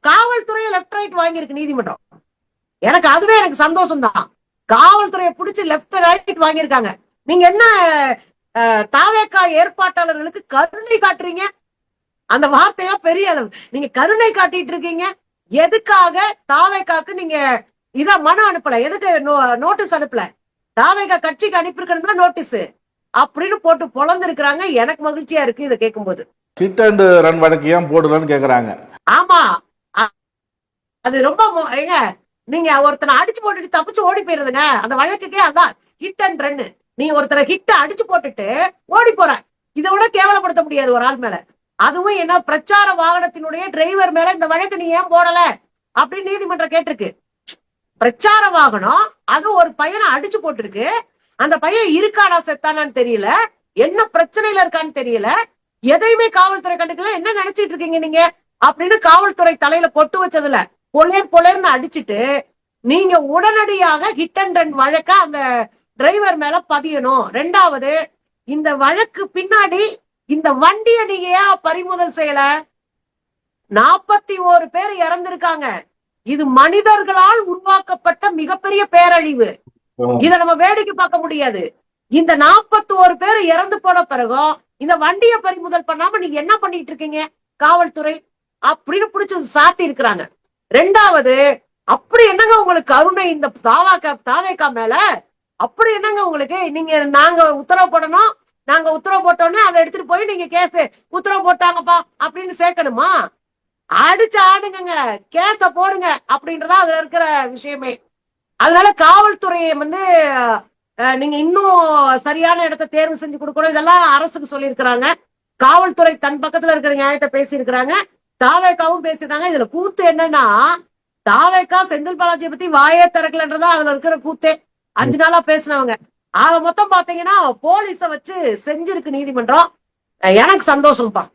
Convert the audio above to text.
காவல்துறையை left right வாங்கியிருக்கு நீதிமன்றம். எனக்கு அதுவே எனக்கு சந்தோஷம் தான். காவல்துறையை பிடிச்சி லெப்ட் ரைட் வாங்கியிருக்காங்க. நீங்க என்ன தாவேகா ஏற்பாட்டாளர்களுக்கு கருணை காட்டுறீங்க? அந்த வார்த்தையா பெரிய அளவு. நீங்க கருணை காட்டிட்டு இருக்கீங்க. எதுக்காக தாவேகாக்கு நீங்க இத மனு அனுப்பல? எதுக்கு நோட்டீஸ் அனுப்பல? தாவேகா கட்சிக்கு அனுப்பியிருக்கணும்னா நோட்டீஸ் அப்படின்னு போட்டு பொழந்து இருக்கிறாங்க. எனக்கு மகிழ்ச்சியா இருக்கு இதை கேட்கும் போது. ஹிட் அண்ட் ரன் வழக்கு ஏன் போடலன்னு கேக்குறாங்க. ஆமா, அது ரொம்ப ஏங்க, நீங்க ஒருத்தனை அடிச்சு போட்டுட்டு தப்பிச்சு ஓடி போயிருதுங்க. அந்த வழக்குக்கே அதான் ஹிட் அண்ட் ரன். நீங்க ஒருத்தரை ஹிட்ட அடிச்சு போட்டுட்டு ஓடி போற, இதை விட கேவலப்படுத்த முடியாது ஒரு ஆள் மேல. அதுவும் என்ன, பிரச்சார வாகனத்தினுடைய டிரைவர் மேல இந்த வழக்கு நீ ஏன் போடல அப்படின்னு நீதிமன்றம் கேட்டிருக்கு. பிரச்சார வாகனம் அது ஒரு பையனை அடிச்சு போட்டிருக்கு. அந்த பையன் இருக்கானா செத்தானான்னு தெரியல, என்ன பிரச்சனையில இருக்கான்னு தெரியல, எதையுமே காவல்துறை கண்டுக்கல. என்ன நினைச்சிட்டு இருக்கீங்க நீங்க அப்படின்னு காவல்துறை தலையில கொட்டு வச்சதுல பொலேர்னு அடிச்சுட்டு நீங்க உடனடியாக ஹிட் அண்ட் ரன் வழக்க அந்த டிரைவர் மேல பதியணும். ரெண்டாவது, இந்த வழக்கு பின்னாடி இந்த வண்டியை நீங்க ஏன் பறிமுதல் செய்யல? 41 பேர் இறந்திருக்காங்க. இது மனிதர்களால் உருவாக்கப்பட்ட மிகப்பெரிய பேரழிவு. இத நம்ம வேடிக்கை பார்க்க முடியாது. இந்த 41 பேர் இறந்து போன பிறகும் இந்த வண்டியை பறிமுதல் பண்ணாம நீங்க என்ன பண்ணிட்டு இருக்கீங்க காவல்துறை அப்படின்னு பிடிச்சு சாத்தி இருக்கிறாங்க. ரெண்டாவது, அப்படி என்னங்க உங்களுக்கு கருணை இந்த தாவேகா மேல? அப்படி என்னங்க உங்களுக்கு? நீங்க நாங்க உத்தரவு போடணும், நாங்க உத்தரவு போட்டோன்னே அதை எடுத்துட்டு போய் நீங்க கேஸ் உத்தரவு போட்டாங்கப்பா அப்படின்னு சேர்க்கணுமா? அடிச்சு ஆடுங்க, கேஸ போடுங்க அப்படின்றதா அதுல இருக்கிற விஷயமே. அதனால காவல்துறையை நீங்க இன்னும் சரியான இடத்தை தேர்வு செஞ்சு கொடுக்கணும். இதெல்லாம் அரசுக்கு சொல்லியிருக்கிறாங்க. காவல்துறை தன் பக்கத்துல இருக்கிற நியாயத்தை பேசியிருக்கிறாங்க, தாவேகாவும் பேசியிருக்காங்க. இதுல கூத்து என்னன்னா, தாவேகா செந்தில் பாலாஜியை பத்தி வாயே திறக்கலன்றதா அதுல இருக்கிற கூத்தே. 5 நாளா பேசினவங்க ஆக மொத்தம் பாத்தீங்கன்னா போலீஸ வச்சு செஞ்சிருக்கு நீதிமன்றம். எனக்கு சந்தோஷம்ப்பா.